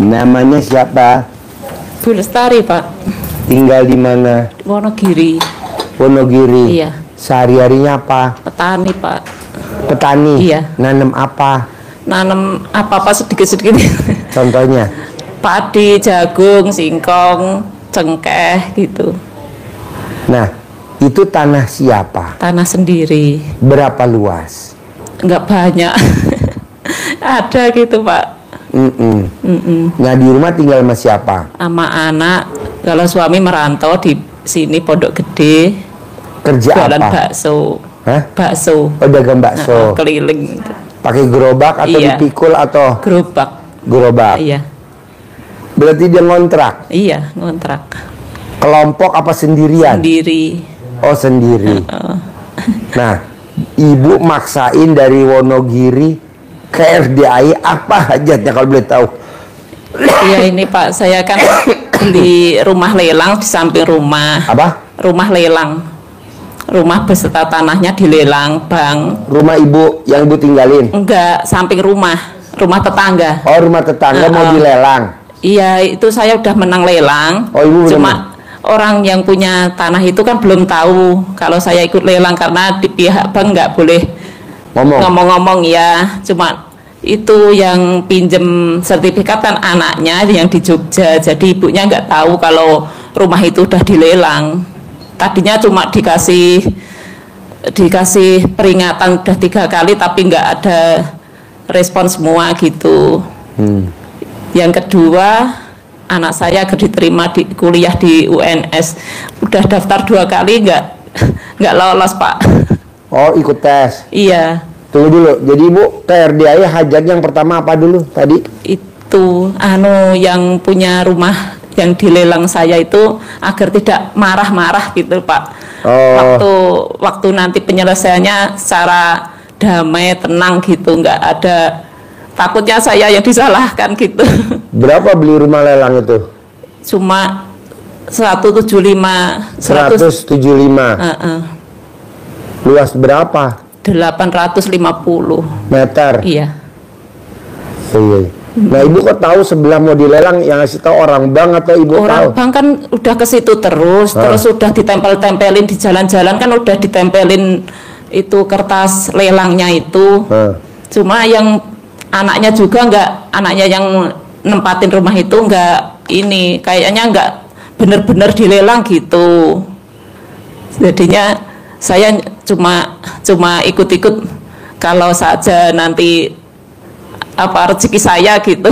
Namanya siapa? Bu Lestari, Pak. Tinggal di mana? Wonogiri. Wonogiri. Iya. Sehari-harinya apa? Petani, Pak. Petani? Iya. Nanam apa? Nanam apa-apa sedikit-sedikit. Contohnya? Padi, jagung, singkong, cengkeh gitu. Nah, itu tanah siapa? Tanah sendiri. Berapa luas? Nggak banyak. Ada gitu, Pak. Nah, di rumah tinggal sama siapa? Sama anak. Kalau suami merantau di sini Pondok Gede. Kerja jualan apa? bakso. Hah? Bakso. Oh, dagang bakso. Keliling. Pakai gerobak atau Iya. dipikul atau? Gerobak. Gerobak. Iya. Berarti dia ngontrak? Iya, ngontrak. Kelompok apa sendirian? Sendiri. Oh, sendiri. Nah, ibu maksain dari Wonogiri ke RDI apa hajatnya kalau boleh tahu? Iya, ini Pak, saya kan beli rumah lelang di samping rumah. Apa? Rumah lelang. Rumah beserta tanahnya dilelang, Bang. Rumah ibu yang ibu tinggalin? Enggak, samping rumah. Rumah tetangga. Oh, rumah tetangga mau dilelang? Iya, itu saya udah menang lelang. Oh, ibu Cuma orang yang punya tanah itu kan belum tahu kalau saya ikut lelang, karena di pihak bank nggak boleh ngomong-ngomong ya. Cuma itu yang pinjem sertifikat kan anaknya yang di Jogja, jadi ibunya nggak tahu kalau rumah itu udah dilelang. Tadinya cuma dikasih peringatan udah 3 kali, tapi nggak ada respon semua gitu. Yang kedua, anak saya diterima di kuliah di UNS, udah daftar 2 kali nggak lolos, Pak. Oh, ikut tes? Iya. Tunggu dulu, jadi ibu ke RDI hajat yang pertama apa dulu tadi? Itu yang punya rumah yang dilelang saya itu agar tidak marah-marah gitu, Pak. Oh. Waktu nanti penyelesaiannya secara damai, tenang gitu, nggak ada takutnya saya yang disalahkan gitu. Berapa beli rumah lelang itu? Cuma 175. 175. Luas berapa? 850 meter. Iya. Iya. Nah, ibu kok tahu sebelah mau dilelang, yang ngasih tahu orang bank atau ibu tahu? Orang bank kan udah ke situ terus udah ditempel-tempelin di jalan-jalan, kan udah ditempelin itu kertas lelangnya itu. Cuma yang anaknya juga anaknya yang nempatin rumah itu kayaknya nggak bener-bener dilelang gitu. Jadinya saya cuma ikut-ikut kalau saja nanti rezeki saya gitu.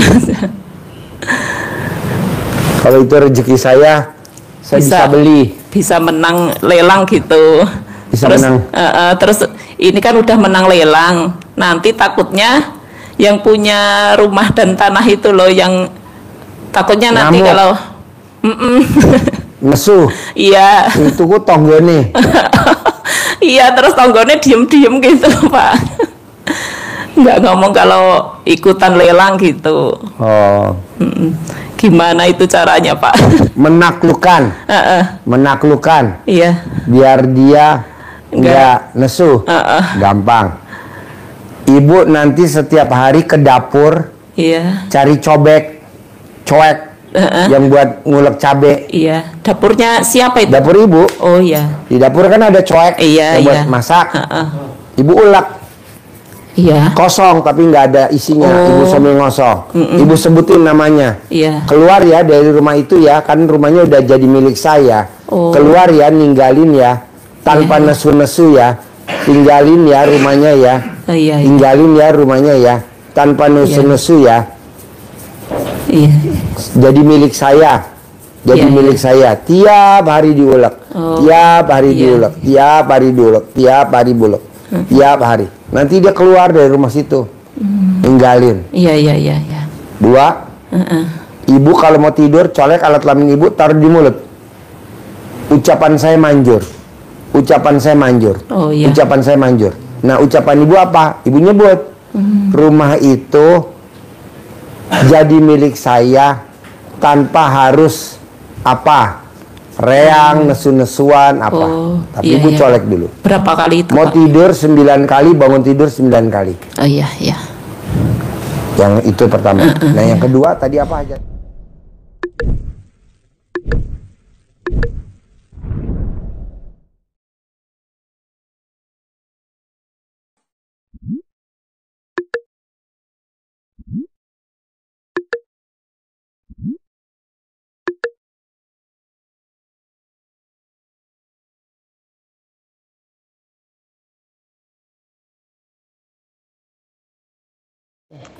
Kalau itu rezeki saya bisa beli, bisa menang lelang gitu. Terus ini kan udah menang lelang, nanti takutnya yang punya rumah dan tanah itu loh yang takutnya nanti kalau nesu. Iya. Itu kok tonggone. Iya, terus tonggone diem-diem gitu, Pak. Nggak ngomong kalau ikutan lelang gitu. Oh. Gimana itu caranya, Pak? Menaklukkan. Menaklukkan. Iya. Biar dia nggak nesu. Gampang. Ibu nanti setiap hari ke dapur. Iya. Cari coek yang buat ngulek cabe. Iya. Dapurnya siapa itu? Dapur ibu. Oh iya. Di dapur kan ada coek yang buat masak. Ibu ulek. Iya. Kosong tapi nggak ada isinya. Ibu sambil ngosong. Ibu sebutin namanya. Iya. Keluar ya dari rumah itu ya, kan rumahnya udah jadi milik saya. Keluar ya, ninggalin ya, tanpa nesu-nesu ya. Tinggalin ya rumahnya ya. Iya. Tinggalin ya rumahnya ya, tanpa nesu-nesu ya. Iya. Jadi milik saya. Jadi milik saya. Tiap hari diulek. Tiap hari diulek. Tiap hari diulek. Tiap hari diulek. Tiap hari. Nanti dia keluar dari rumah situ. Ninggalin. Iya. 2. Ibu kalau mau tidur, colek alat kelamin ibu, taruh di mulut. Ucapan saya manjur. Ucapan saya manjur. Ucapan saya manjur. Nah, ucapan ibu apa? Ibu nyebut. Rumah itu jadi milik saya tanpa harus apa? Reang, nesu-nesuan apa. Tapi Ibu colek dulu. Berapa kali itu? Mau Pak? Tidur 9 kali, bangun tidur 9 kali. Oh iya, iya. Yang itu pertama. Nah, yang kedua tadi apa aja?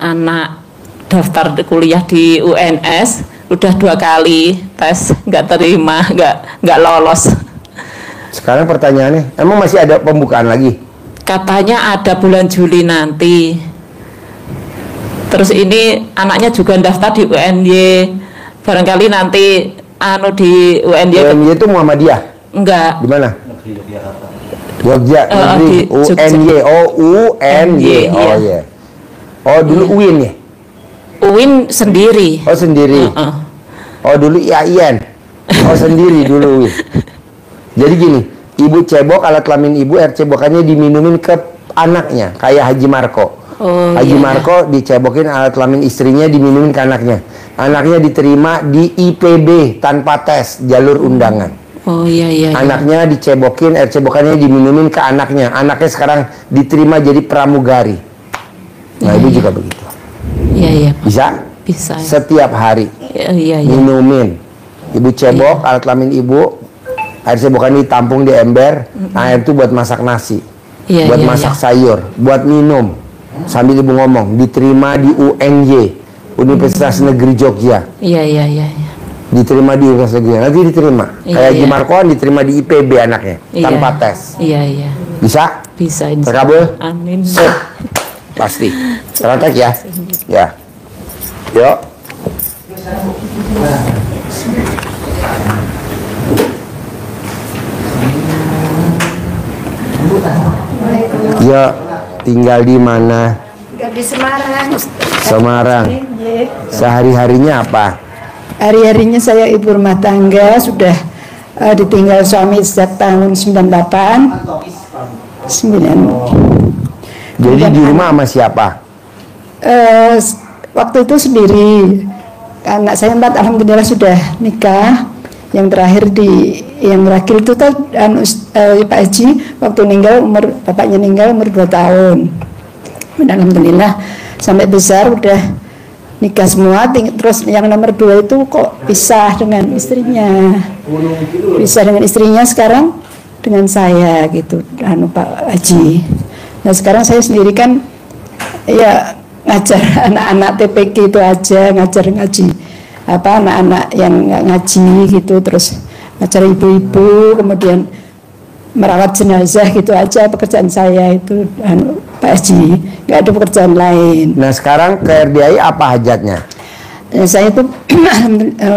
Anak daftar kuliah di UNS udah 2 kali tes nggak terima, nggak lolos. Sekarang pertanyaannya, emang masih ada pembukaan lagi? Katanya ada bulan Juli nanti. Terus ini anaknya juga daftar di UNY. Barangkali nanti di UNY. UNY itu Muhammadiyah? Enggak. Di mana? Jogja, negeri UNY. Oh, UNY. Oh iya. Oh dulu UIN ya? UIN sendiri. Oh sendiri. Oh dulu IAIN. Oh sendiri dulu UIN. Jadi gini, ibu cebok alat kelamin ibu, air cebokannya diminumin ke anaknya, kayak Haji Marko. Oh, Haji Marko dicebokin alat kelamin istrinya, diminumin ke anaknya. Anaknya diterima di IPB tanpa tes, jalur undangan. Oh iya. Anaknya dicebokin, air cebokannya diminumin ke anaknya. Anaknya sekarang diterima jadi pramugari. Nah, Ibu juga begitu. Iya. Bisa? Bisa. Setiap hari. Iya. Minumin. Ibu cebok alat kelamin ibu, air cebokan ditampung di ember. Air itu buat masak nasi, buat masak sayur, buat minum. Sambil ibu ngomong, diterima di UNY, Universitas Negeri Jogja. Iya. Diterima di Universitas Negeri, nanti diterima. Kayak Haji Markoan diterima di IPB anaknya, tanpa tes. Iya. Bisa? Bisa. Terkabul? Amin. Pasti. Praktek ya. Ya. Yuk. Ya, tinggal di mana? Tinggal di Semarang. Semarang. Sehari-harinya apa? Hari-harinya saya ibu rumah tangga, sudah ditinggal suami sejak tahun 98. 9. Jadi di rumah sama siapa? Waktu itu sendiri. Anak saya 4 alhamdulillah sudah nikah. Yang terakhir yang terakhir itu Pak Haji waktu bapaknya meninggal umur 2 tahun. Dan alhamdulillah sampai besar udah nikah semua. Terus yang nomor 2 itu kok pisah dengan istrinya. Pisah dengan istrinya, sekarang dengan saya gitu, Pak Haji. Nah sekarang saya sendiri kan ya ngajar anak-anak TPK itu aja, ngajar ngaji anak-anak yang nggak ngaji gitu, terus ngajar ibu-ibu, kemudian merawat jenazah gitu aja pekerjaan saya itu, Pak Haji, nggak ada pekerjaan lain. Nah sekarang ke RDI apa hajatnya? Saya itu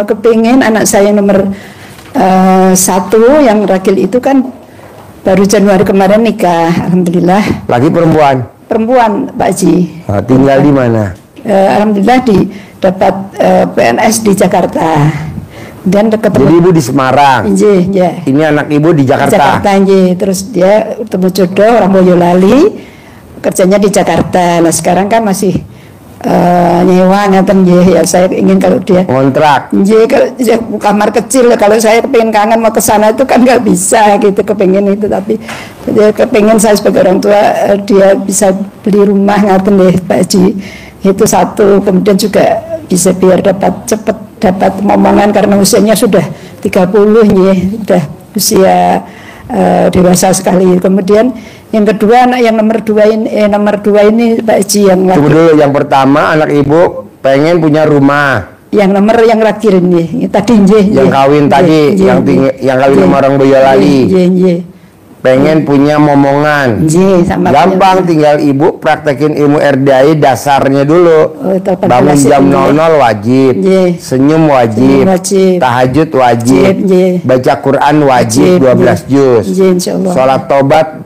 kepingin anak saya nomor 1 yang Ragil itu kan baru Januari kemarin nikah, alhamdulillah. Lagi perempuan? Perempuan, Pak Haji. Tinggal di mana? Alhamdulillah dapat PNS di Jakarta. Dan jadi ibu di Semarang. Iya. Ini anak ibu di Jakarta. Terus dia ketemu jodoh orang Boyolali, kerjanya di Jakarta. Nah sekarang kan masih nyewa ngaten ya, saya ingin kalau dia kontrak kalau dia kamar kecil, kalau saya kepingin kangen mau ke sana itu kan nggak bisa gitu, kepingin itu, tapi dia kepingin saya sebagai orang tua dia bisa beli rumah ngaten deh Pak Haji, itu satu. Kemudian juga bisa biar cepat dapat momongan karena usianya sudah 30 ya, sudah usia dewasa sekali. Kemudian yang kedua anak yang nomor 2 ini Pak Haji yang laki. Tunggu dulu, yang pertama anak ibu pengen punya rumah. Yang nomor yang terakhir ini tadi yang kawin tadi, yang kawin sama orang Boyolali. Pengen punya momongan. Gampang, tinggal ibu praktekin ilmu RDI dasarnya dulu. Bangun jam 00 wajib, senyum wajib, tahajud wajib, baca Quran wajib 12 juz, sholat tobat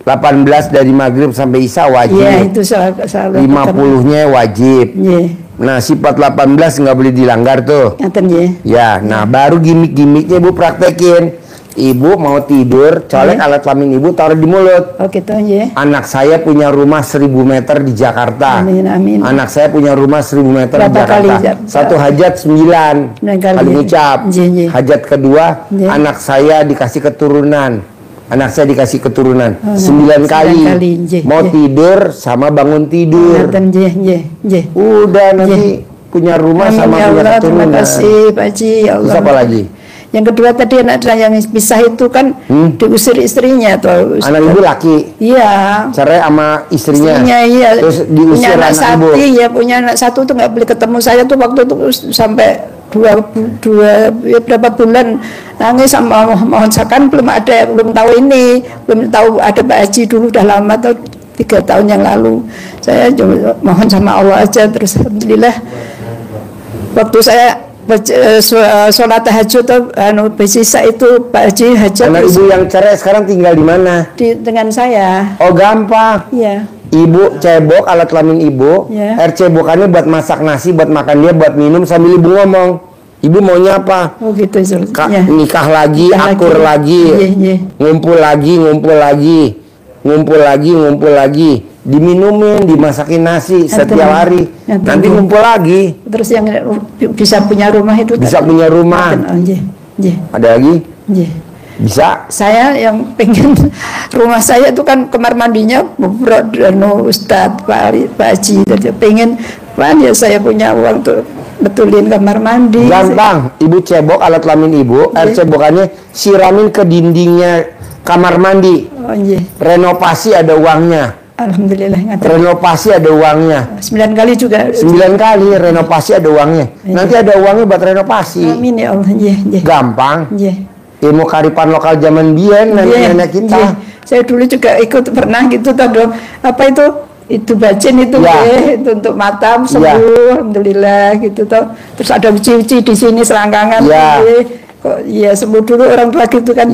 18 dari maghrib sampai isya wajib. Iya, itu salah 50-nya wajib. Iya. Nah, sifat 18 nggak boleh dilanggar tuh. Ngaten ya. Ya, nah baru gimmick-gimmicknya Ibu praktekin. Ibu mau tidur, colek alat kelamin Ibu taruh di mulut. Oh gitu ya. Anak saya punya rumah 1000 meter di Jakarta. Amin, amin. Anak saya punya rumah 1000 meter Berapa di Jakarta. kali? Satu hajat 9 kali ngucap. Hajat kedua, anak saya dikasih keturunan. Anak saya dikasih keturunan 9 kali. Mau tidur sama bangun tidur. Udah nanti punya rumah sama punya keturunan. Terima kasih Pak Haji. Ya Allah. Terus apa lagi? Yang kedua tadi anak saya yang pisah itu kan diusir istrinya tuh. Anak Ibu laki. Iya. Cerai sama istrinya. Iya. Terus diusir punya anak Ibu. Ya punya anak satu tuh nggak boleh ketemu saya tuh waktu itu sampai berapa bulan nangis sama mohon sakan belum tahu ini, belum tahu ada Pak Haji dulu udah lama tuh 3 tahun yang lalu. Saya cuma mohon sama Allah aja, terus alhamdulillah waktu saya sholat tahajud tuh bersisa itu Pak Haji hajat. Anak Ibu yang cerai sekarang tinggal di mana? Dengan saya. Oh gampang. Iya. Ibu cebok alat kelamin Ibu, air cebokannya buat masak nasi, buat makan dia, buat minum sambil Ibu ngomong. Ibu maunya apa? Oh gitu. Nikah lagi, akur lagi, ngumpul lagi, diminumin, dimasakin nasi setiap hari, nanti ngumpul lagi. Terus yang bisa punya rumah itu? Bisa punya rumah. Ada lagi? Bisa. Saya yang pengen rumah saya itu kan kamar mandinya Ustadz Pak Haji, pengen ya saya punya uang tuh betulin kamar mandi. Gampang, Ibu cebok alat kelamin Ibu, air cebokannya siramin ke dindingnya kamar mandi. Renovasi ada uangnya. Alhamdulillah. Renovasi ada uangnya. 9 kali juga. 9 kali renovasi ada uangnya. Nanti ada uangnya buat renovasi. Amin ya Allah. Gampang. Ilmu kearifan lokal zaman biyen nenek kita. Saya dulu juga ikut pernah gitu dong. Apa itu bacin itu itu untuk mata sembuh alhamdulillah gitu toh. Terus ada uci-uci di sini selangkangan. Kok sembuh dulu orang tua gitu kan.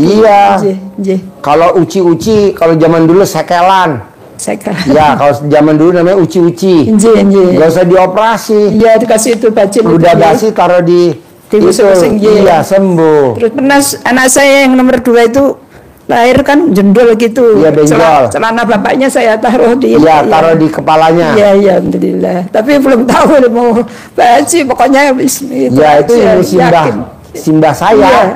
Kalau uci-uci kalau zaman dulu sekelan. Ya, kalau zaman dulu namanya uci-uci. Gak usah dioperasi. Iya, dikasih itu bacin. Udah basi taruh di iya sembuh. Terus pernah anak saya yang nomor 2 itu lahir kan jendol gitu. Iya, benjol. Celana bapaknya saya taruh di. Iya, taruh di kepalanya. Iya, alhamdulillah. Tapi belum tahu mau Pak Haji, pokoknya itu. Ya, itu ilmu simbah saya.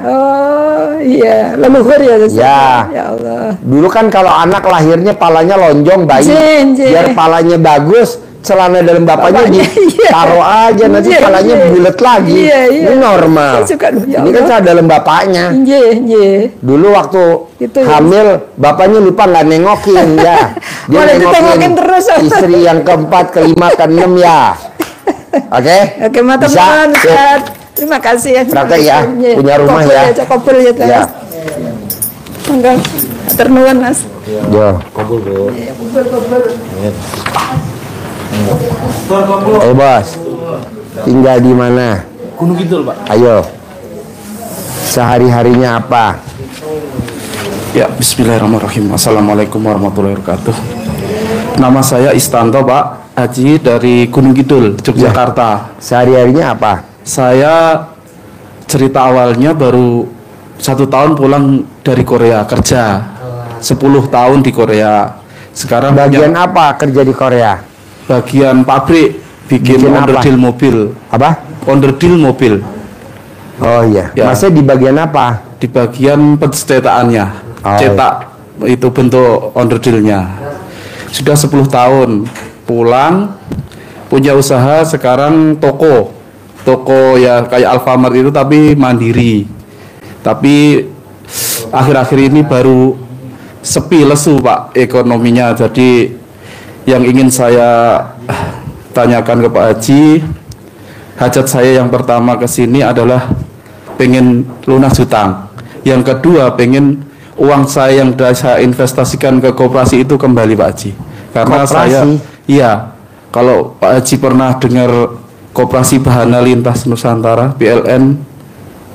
Iya, leluhur ya. Ya Allah. Dulu kan kalau anak lahirnya palanya lonjong bayi, biar palanya bagus, celana dalam bapaknya ditaruh aja, nanti palanya bulat lagi. Ini normal. Ini kan celana dalam bapaknya. Dulu waktu hamil, bapaknya lupa nggak nengokin ya. Dia nengokin terus istri yang keempat, kelima, keenam ya. Oke, teman-teman. Terima kasih ya. Praktek ya, punya rumah ya. Kabul ya, ya. Enggak, ternuan Mas. Ya. Kabul Bu. Bos, tinggal di mana? Gunung Kidul Pak. Ayo. Sehari-harinya apa? Ya, bismillahirrahmanirrahim. Assalamualaikum warahmatullahi wabarakatuh. Nama saya Istanto Pak Haji dari Gunung Kidul, Yogyakarta. Sehari-harinya apa? Saya cerita awalnya baru 1 tahun pulang dari Korea kerja, 10 tahun di Korea. Sekarang bagian apa kerja di Korea? Bagian pabrik, bikin onderdil mobil. Apa? Onderdil mobil. Oh iya. Ya. Masnya di bagian apa? Di bagian pencetakannya. Cetak itu bentuk onderdilnya. Sudah 10 tahun pulang, punya usaha sekarang toko ya kayak Alfamart itu tapi mandiri. Tapi akhir-akhir ini baru sepi lesu Pak ekonominya. Jadi yang ingin saya tanyakan ke Pak Haji, hajat saya yang pertama ke sini adalah pengen lunas hutang. Yang kedua pengen uang saya yang saya investasikan ke koperasi itu kembali Pak Haji. Karena kalau Pak Haji pernah dengar Koperasi Bahana Lintas Nusantara (PLN)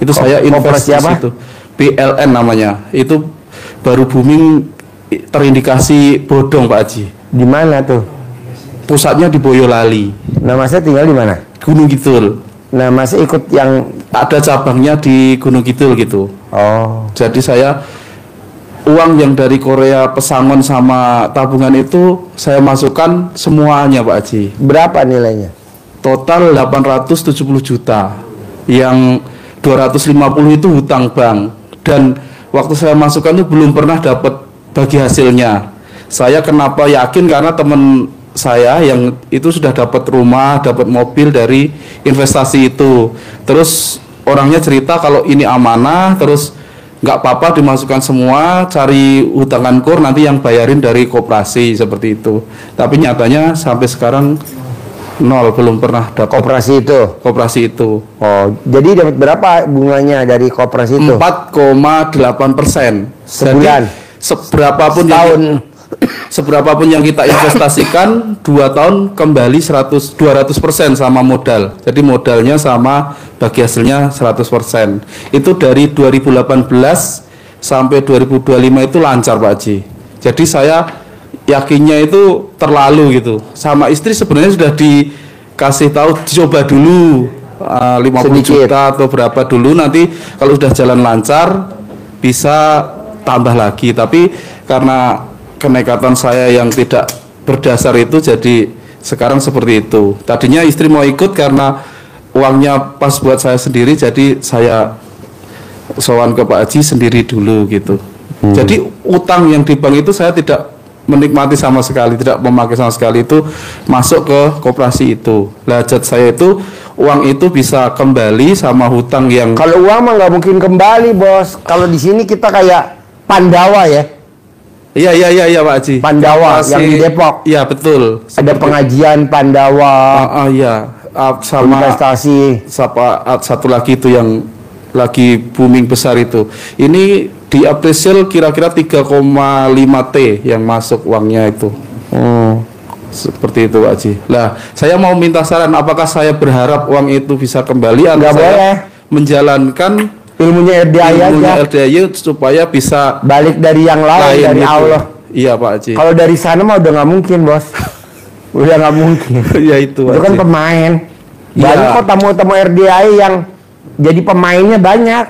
itu saya investasi itu. PLN namanya. Itu baru booming terindikasi bodong Pak Haji. Di mana tuh? Pusatnya di Boyolali. Nah, Masnya tinggal di mana? Gunung Kidul. Nah, Masnya ikut yang Ada cabangnya di Gunung Kidul gitu. oh, Jadi saya uang yang dari Korea pesangon sama tabungan itu saya masukkan semuanya Pak Haji. berapa nilainya? Total 870 juta. Yang 250 itu hutang bank. Dan waktu saya masukkan itu belum pernah dapat bagi hasilnya. Saya kenapa yakin karena teman saya yang itu sudah dapat rumah, dapat mobil dari investasi itu. Terus orangnya cerita kalau ini amanah, terus nggak apa-apa dimasukkan semua, cari hutangan kur nanti yang bayarin dari koperasi seperti itu. Tapi nyatanya sampai sekarang nol, belum pernah dapat koperasi itu. Oh, jadi dapat berapa bunganya dari koperasi itu? 4,8%. Sebulan. Jadi seberapapun yang kita investasikan 2 tahun kembali 200% sama modal. Jadi modalnya sama, bagi hasilnya 100%. Itu dari 2018 sampai 2025 itu lancar Pak Haji. Jadi saya yakinnya itu terlalu gitu. Sama istri sebenarnya sudah dikasih tahu dicoba dulu 50 sedikit juta atau berapa dulu, nanti kalau sudah jalan lancar bisa tambah lagi. Tapi karena kenekatan saya yang tidak berdasar itu, jadi sekarang seperti itu. Tadinya istri mau ikut karena uangnya pas buat saya sendiri, jadi saya sowan ke Pak Haji sendiri dulu gitu. Jadi utang yang di bank itu saya tidak menikmati sama sekali, tidak memakai sama sekali, itu masuk ke koperasi itu. Hajat saya itu uang itu bisa kembali sama hutang yang Kalau uang mah nggak mungkin kembali, Bos. Kalau di sini kita kayak Pandawa ya. Iya Pak Haji. Pandawa yang di Depok. Iya betul. Ada pengajian Pandawa. Iya. Sama investasi. Satu lagi itu yang lagi booming besar itu. Ini di apresial kira-kira 3,5 T yang masuk uangnya itu. Seperti itu Pak Haji. Lah, saya mau minta saran, apakah saya berharap uang itu bisa kembali atau Nggak saya boleh. menjalankan Ilmunya RDI aja. RDI supaya bisa Balik dari yang lain dari gitu. Allah. Iya Pak Haji. Kalau dari sana mah udah nggak mungkin, Bos. Udah nggak mungkin. Ya itu Pak Itu kan Haji. pemain. Iya. Banyak kok tamu-tamu RDI yang jadi pemainnya banyak.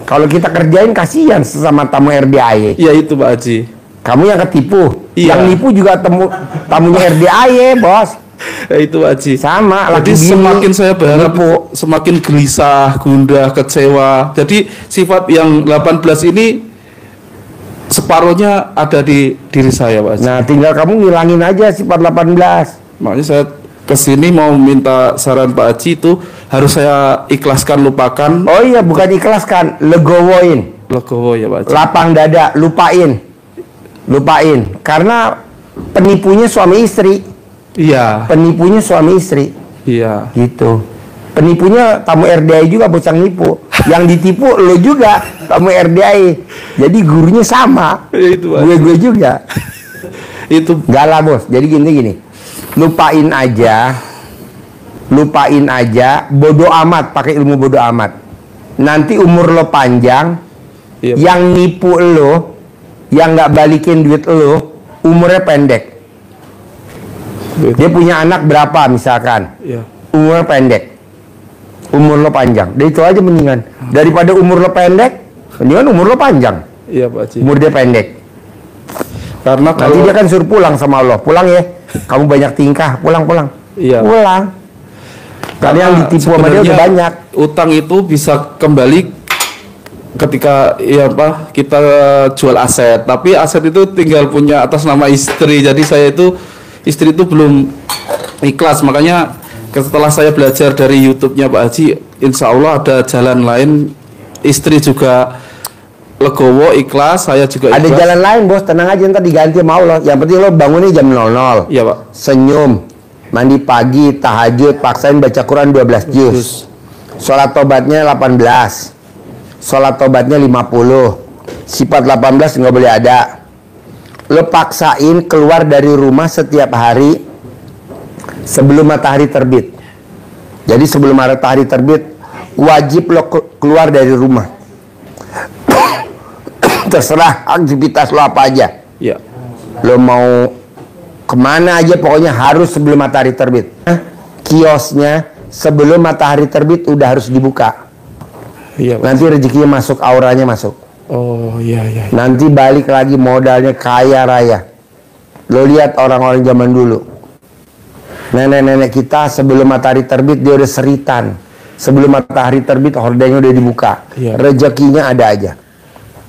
Kalau kita kerjain kasihan sama tamu RDI. Iya itu Pak Haji. Kamu yang ketipu. Iya. Yang nipu juga tamunya RDI, Bos. Ya itu Pak Haji. Sama. Jadi laki bini, semakin saya berharap nipu. semakin gelisah, gundah, kecewa. Jadi sifat yang 18 ini separuhnya ada di diri saya Pak Haji. Nah, tinggal kamu ngilangin aja sifat 18. Makanya saya kesini mau minta saran Pak Haji, itu harus saya ikhlaskan, lupakan. Oh iya, bukan ikhlaskan, legowoin. Legowo ya Pak Haji. Lapang dada, lupain. Karena penipunya suami istri. Iya. Penipunya suami istri. Iya. Gitu. Penipunya tamu RDI juga bocah nipu. Yang ditipu lo juga tamu RDI. Jadi gurunya sama. Ya, itu Pak. Gue juga. Itu Gak lah, Bos. Jadi gini. Lupain aja, bodoh amat, pakai ilmu bodoh amat. Nanti umur lo panjang, iya. yang nipu lo, yang nggak balikin duit lo, umurnya pendek. Dia punya anak berapa misalkan, Iya. umurnya pendek, umur lo panjang. Dan itu aja mendingan. Daripada umur lo pendek, mendingan umur lo panjang. Iya Pak Haji. Umur dia pendek. Karena Nanti kalau dia kan suruh pulang sama Allah. Pulang ya, kamu banyak tingkah, pulang. Iya. Pulang. Karena yang ditipu sama dia udah sebenarnya banyak. utang itu bisa kembali ketika kita jual aset. Tapi aset itu tinggal punya atas nama istri. Jadi saya itu istri itu belum ikhlas. Makanya setelah saya belajar dari YouTube-nya Pak Haji, insya Allah ada jalan lain. Istri juga legowo, ikhlas, saya juga ikhlas. Ada jalan lain, Bos, tenang aja, ntar diganti sama Allah. Yang penting lo bangunnya jam 00. Iya Pak. Senyum, mandi pagi, tahajud, paksain baca Quran 12 juz. Sholat tobatnya 18. Sholat tobatnya 50. Sifat 18 nggak boleh ada. Lo paksain keluar dari rumah setiap hari sebelum matahari terbit. Jadi sebelum matahari terbit wajib lo keluar dari rumah. Terserah aktivitas lo apa aja. Ya. Lo mau kemana aja pokoknya harus sebelum matahari terbit. Kiosnya sebelum matahari terbit udah harus dibuka. Iya, Pak. Nanti rezekinya masuk, auranya masuk. Oh, iya, iya. Nanti balik lagi modalnya kaya raya. Lo lihat orang-orang zaman dulu. Nenek-nenek kita sebelum matahari terbit dia udah seritan. Sebelum matahari terbit hordengnya udah dibuka. Iya. Rezekinya ada aja.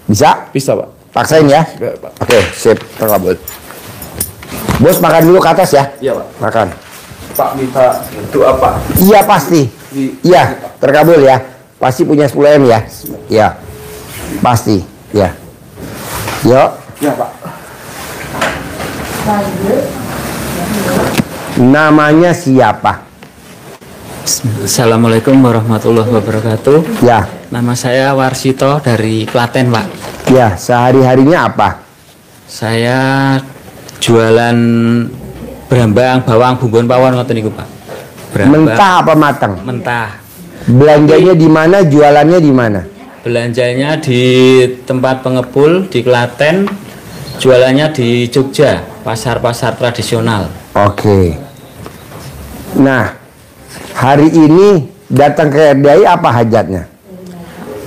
Bisa? Bisa, Pak. Paksain ya. Ya, Pak. Oke, sip, terkabul. Bos makan dulu ke atas ya. Iya, Pak. Makan. Pak minta doa, Pak. Iya pasti. Iya, terkabul ya. Pasti punya 10 M ya. Iya. Pasti, ya. Yuk. Ya, Pak. Namanya siapa? Assalamualaikum warahmatullahi wabarakatuh. Ya. Nama saya Warsito dari Klaten, Pak. Ya, sehari-harinya apa? Saya jualan berambang, bawang, bumbon pawon ngoten niku, Pak. Mentah apa matang? Mentah. Belanjanya di mana? Jualannya di mana? Belanjanya di tempat pengepul di Klaten, jualannya di Jogja, pasar-pasar tradisional. Oke. Nah, hari ini datang ke RDI apa hajatnya?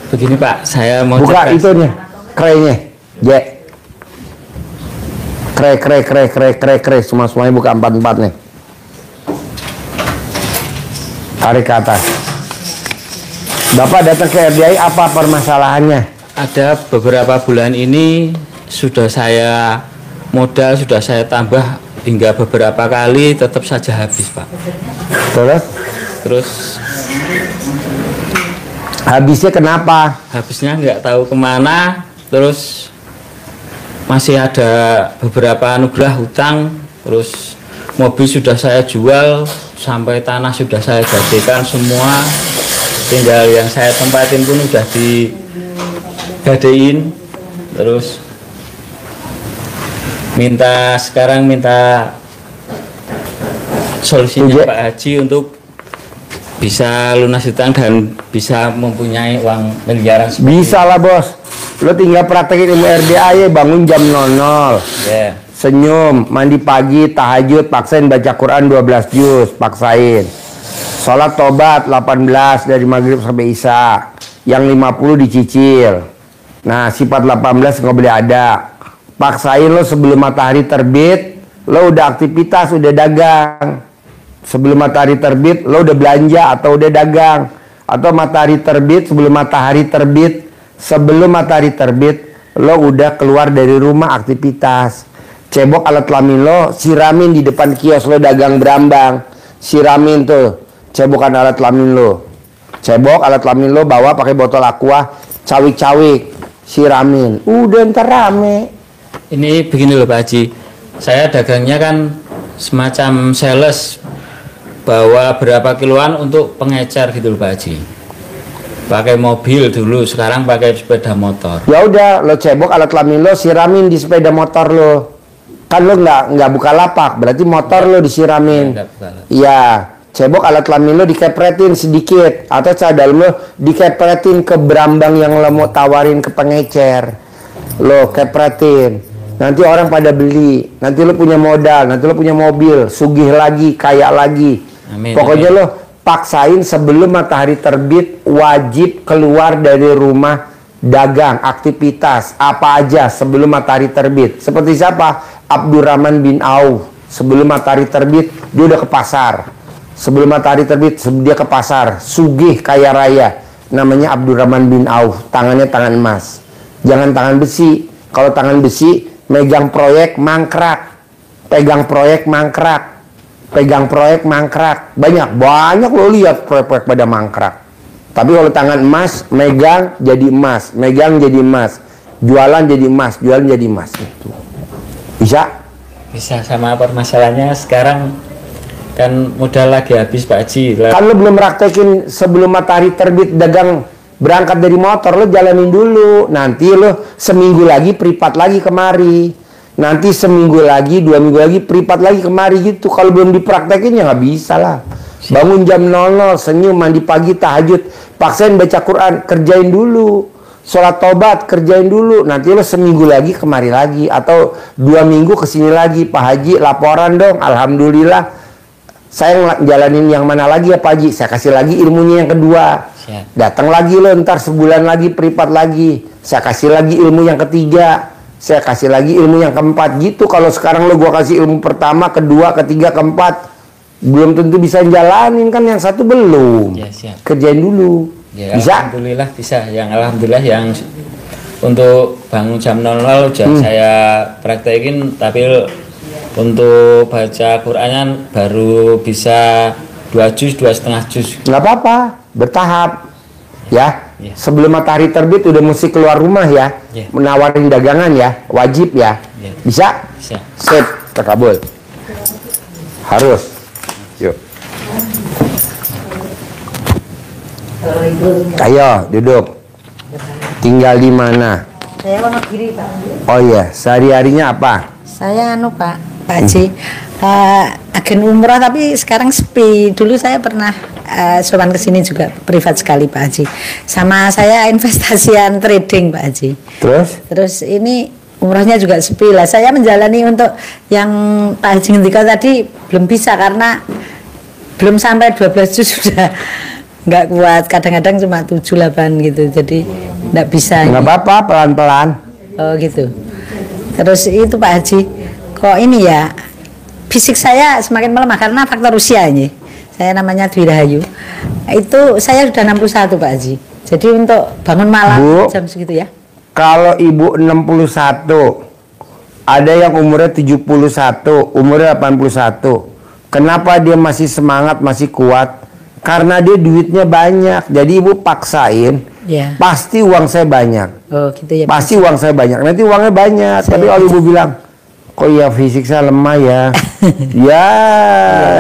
Begini, Pak, saya mau Buka cerdas. itunya, krenya, J. Kre, semuanya buka 4 nih. Tarik ke atas. Bapak datang ke RDI apa permasalahannya? Ada beberapa bulan ini sudah saya modal, sudah saya tambah hingga beberapa kali tetap saja habis, Pak. Terus habisnya kenapa? Habisnya nggak tahu kemana, terus masih ada beberapa anugerah hutang, terus mobil sudah saya jual, sampai tanah sudah saya gadekan semua, tinggal yang saya tempatin pun udah digadein, terus sekarang minta solusinya Pak Haji untuk bisa lunas hutang dan bisa mempunyai uang miliaran. Bisa lah bos. Lo tinggal praktekin ilmu RDA ya, bangun jam 00. Ya. Senyum, mandi pagi, tahajud, paksain baca Quran 12 juz, paksain. Sholat tobat 18 dari maghrib sampai isya. Yang 50 dicicil. Nah, sifat 18 nggak boleh ada. Paksain lo sebelum matahari terbit, lo udah aktivitas, udah dagang. Sebelum matahari terbit, lo udah belanja atau udah dagang. Atau matahari terbit, sebelum matahari terbit, lo udah keluar dari rumah aktivitas. Cebok alat kelamin lo, siramin di depan kios lo dagang berambang. Siramin tuh, cebokan alat kelamin lo. Cebok alat kelamin lo bawa pakai botol aqua, cawik-cawik, siramin. Udah ntar rame. Ini begini loh Pak Haji, saya dagangnya kan semacam sales, bawa berapa kiloan untuk pengecer gitu loh Pak Haji. Pakai mobil dulu, sekarang pakai sepeda motor. Ya udah, lo cebok alat kelamin lo, siramin di sepeda motor lo. Kan lo nggak buka lapak, berarti motor lo disiramin. Iya, cebok alat kelamin lo dikepretin sedikit, atau cadar lo dikepretin ke berambang yang lo mau tawarin ke pengecer. Lo kepretin. Nanti orang pada beli, nanti lo punya modal, nanti lo punya mobil, sugih lagi, kaya lagi. Amin, Pokoknya amin. lo paksain sebelum matahari terbit wajib keluar dari rumah dagang, aktivitas apa aja sebelum matahari terbit. Seperti siapa? Abdurrahman bin Auf. Sebelum matahari terbit dia udah ke pasar. Sebelum matahari terbit dia ke pasar, sugih kaya raya. Namanya Abdurrahman bin Auf. Tangannya tangan emas, jangan tangan besi. Kalau tangan besi megang proyek mangkrak, pegang proyek mangkrak. Pegang proyek mangkrak, banyak lo lihat proyek-proyek pada mangkrak. Tapi kalau tangan emas, megang jadi emas, megang jadi emas, jualan jadi emas, jualan jadi emas. Itu bisa? Bisa. Sama permasalahannya sekarang kan modal lagi habis Pak Haji. Kan lo belum praktekin sebelum matahari terbit dagang, berangkat dari motor, lo jalanin dulu. Nanti lo seminggu lagi pripat lagi kemari. Nanti seminggu lagi, 2 minggu lagi, pripat lagi kemari gitu. Kalau belum dipraktekin ya nggak bisa lah. Bangun jam 00, senyum, mandi pagi, tahajud, paksain baca Quran, kerjain dulu. sholat tobat, kerjain dulu. Nanti lo seminggu lagi kemari lagi, atau 2 minggu kesini lagi. Pak Haji laporan dong, alhamdulillah saya jalanin yang mana lagi ya Pak Haji, saya kasih lagi ilmunya yang kedua. Datang lagi lo, ntar sebulan lagi privat lagi, saya kasih lagi ilmu yang ketiga, saya kasih lagi ilmu yang keempat. Gitu. Kalau sekarang lo gua kasih ilmu pertama, kedua, ketiga, keempat, belum tentu bisa jalanin kan, yang satu belum. Kerjain dulu. Ya, bisa? Alhamdulillah bisa. Yang alhamdulillah yang untuk bangun jam 00 udah saya praktekin, tapi untuk baca Qur'annya baru bisa 2 juz, 2,5 juz. Nggak apa-apa, bertahap ya. Ya. Sebelum matahari terbit udah mesti keluar rumah ya. Ya. Menawarin dagangan ya, wajib ya. Ya. Bisa? Bisa. Sip, terkabul. Harus. Yuk. Ayo, duduk. Tinggal di mana? Saya Wonogiri, Pak. Oh iya, sehari-harinya apa? Saya Pak Haji, agen umrah tapi sekarang sepi. Dulu saya pernah sowan ke sini juga privat sekali Pak Haji. Sama saya investasian trading Pak Haji. Terus ini umrahnya juga sepi lah. Saya menjalani untuk yang Pak Haji ngendika tadi belum bisa karena belum sampai 12 juz sudah nggak kuat. Kadang-kadang cuma 7-8 gitu. Jadi nggak bisa. Nggak apa-apa, pelan-pelan. Oh gitu. Terus itu Pak Haji, kok ini ya fisik saya semakin melemah karena faktor usia ini. Saya namanya Dwi Rahayu. Itu saya sudah 61 Pak Haji. Jadi untuk bangun malam Bu, jam segitu ya. Kalau ibu 61, ada yang umurnya 71, umurnya 81. Kenapa dia masih semangat, masih kuat? Karena dia duitnya banyak. Jadi ibu paksain, Ya. pasti uang saya banyak. Oh gitu ya. Pasti uang saya banyak. Nanti uangnya banyak. Tapi kalau ibu bilang, kok ya fisik saya lemah ya. Ya,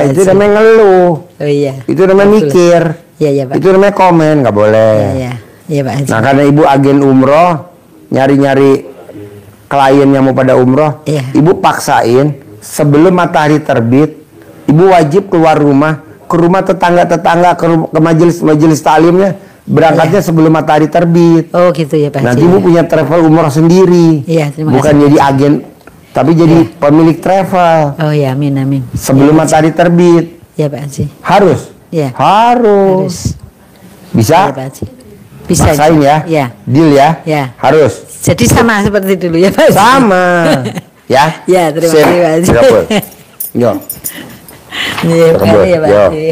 itu namanya ngeluh. Oh iya. Itu namanya mikir. Iya ya Pak. Itu namanya komen, nggak boleh. Iya. Iya Pak Haji. Nah, karena ibu agen umroh, nyari-nyari klien yang mau pada umroh, Iya. ibu paksain sebelum matahari terbit, ibu wajib keluar rumah, ke rumah tetangga-tetangga, ke majelis taklimnya, berangkatnya sebelum matahari terbit. Oh gitu ya Pak Haji. Nanti ibu punya travel umroh sendiri. Iya, terima Bukan kasih. jadi agen, tapi jadi pemilik travel. Oh ya, amin amin. Sebelum matahari terbit. Ya Pak Haji. Harus? Ya. Harus. Bisa? Ya Pak Haji. Bisa. Paksain ya? Ya. Deal ya? Ya. Harus? Jadi sama seperti dulu ya Pak Haji. Sama. Ya? Ya, terima Sip. kasih Pak Haji. Terkabul. Yo. Iya, Terkabul. makasih ya Pak Yo. Haji.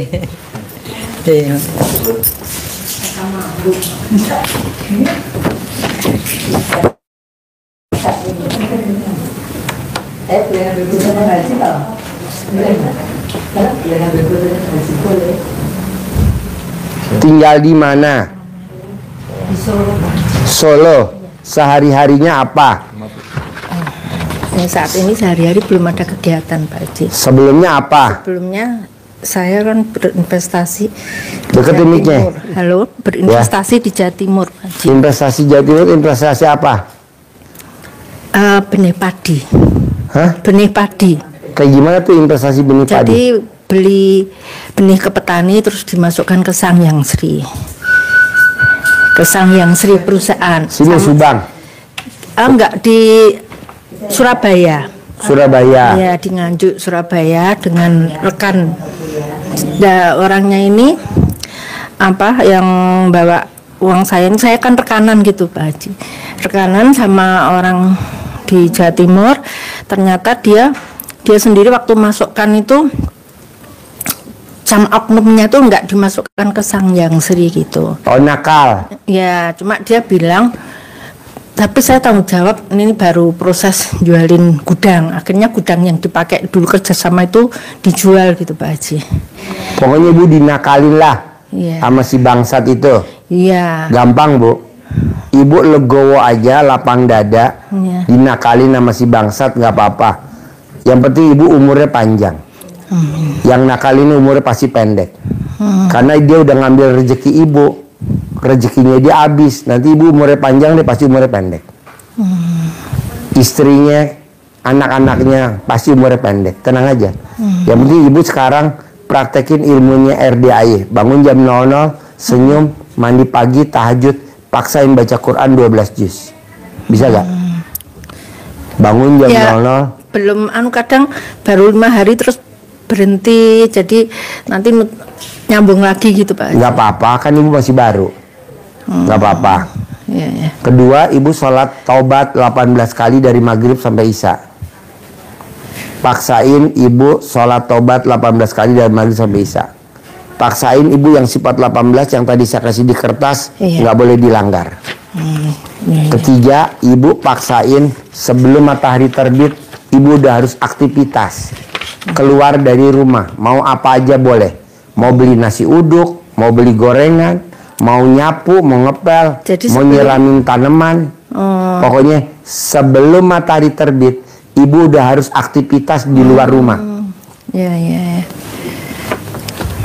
Iya. Tinggal di mana? Solo. Sehari-harinya apa? Saat ini sehari-hari belum ada kegiatan Pak Haji. Sebelumnya apa? Sebelumnya saya kan berinvestasi Deket Jawa mic-nya. Timur. Halo, berinvestasi di Jawa Timur Pak Haji. Investasi Jawa Timur, investasi apa? Benih padi. Hah? Benih padi. Kayak gimana tuh investasi benih padi? Jadi beli benih ke petani terus dimasukkan ke Sangyang Sri. Ke Sangyang Sri perusahaan. Sini Subang, Enggak di Surabaya. Surabaya. Ya di Nganjuk Surabaya dengan rekan. Orangnya ini apa yang bawa uang saya ini, saya kan rekanan gitu Pak Haji. Rekanan sama orang di Jawa Timur. Ternyata dia sendiri waktu masukkan itu sama oknumnya tuh nggak dimasukkan ke Sangyang Sri gitu. Oh, nakal. Ya, cuma dia bilang, tapi saya tanggung jawab, ini baru proses jualin gudang. Akhirnya gudang yang dipakai dulu kerjasama itu dijual gitu Pak Haji. Pokoknya ibu dinakalin lah Iya. sama si bangsat itu. Iya. Gampang bu. Ibu legowo aja, lapang dada, Iya. dinakalin sama si bangsat nggak apa-apa. Yang penting ibu umurnya panjang. Yang nakalin umurnya pasti pendek. Karena dia udah ngambil rezeki ibu, rezekinya dia habis. Nanti ibu umurnya panjang, dia pasti umurnya pendek. Istrinya, anak-anaknya pasti umurnya pendek. Tenang aja. Yang penting ibu sekarang praktekin ilmunya RDAI. Bangun jam 00, senyum, mandi pagi, tahajud, paksain baca Quran 12 juz. Bisa gak? Bangun jam Ya. 00. Belum kadang baru 5 hari terus berhenti, jadi nanti nyambung lagi gitu Pak. Nggak apa-apa, kan ibu masih baru. Nggak apa-apa. Ya. Kedua, ibu sholat taubat 18 kali dari maghrib sampai isya. Paksain ibu sholat taubat 18 kali dari maghrib sampai isya. Paksain ibu yang sifat 18 yang tadi saya kasih di kertas, Iya. nggak boleh dilanggar. Ketiga, ibu paksain sebelum matahari terbit, ibu udah harus aktivitas. Keluar dari rumah, mau apa aja boleh. Mau beli nasi uduk, mau beli gorengan, mau nyapu, mau ngepel, Jadi mau nyiramin tanaman. Pokoknya sebelum matahari terbit, ibu udah harus aktivitas di luar rumah. Ya.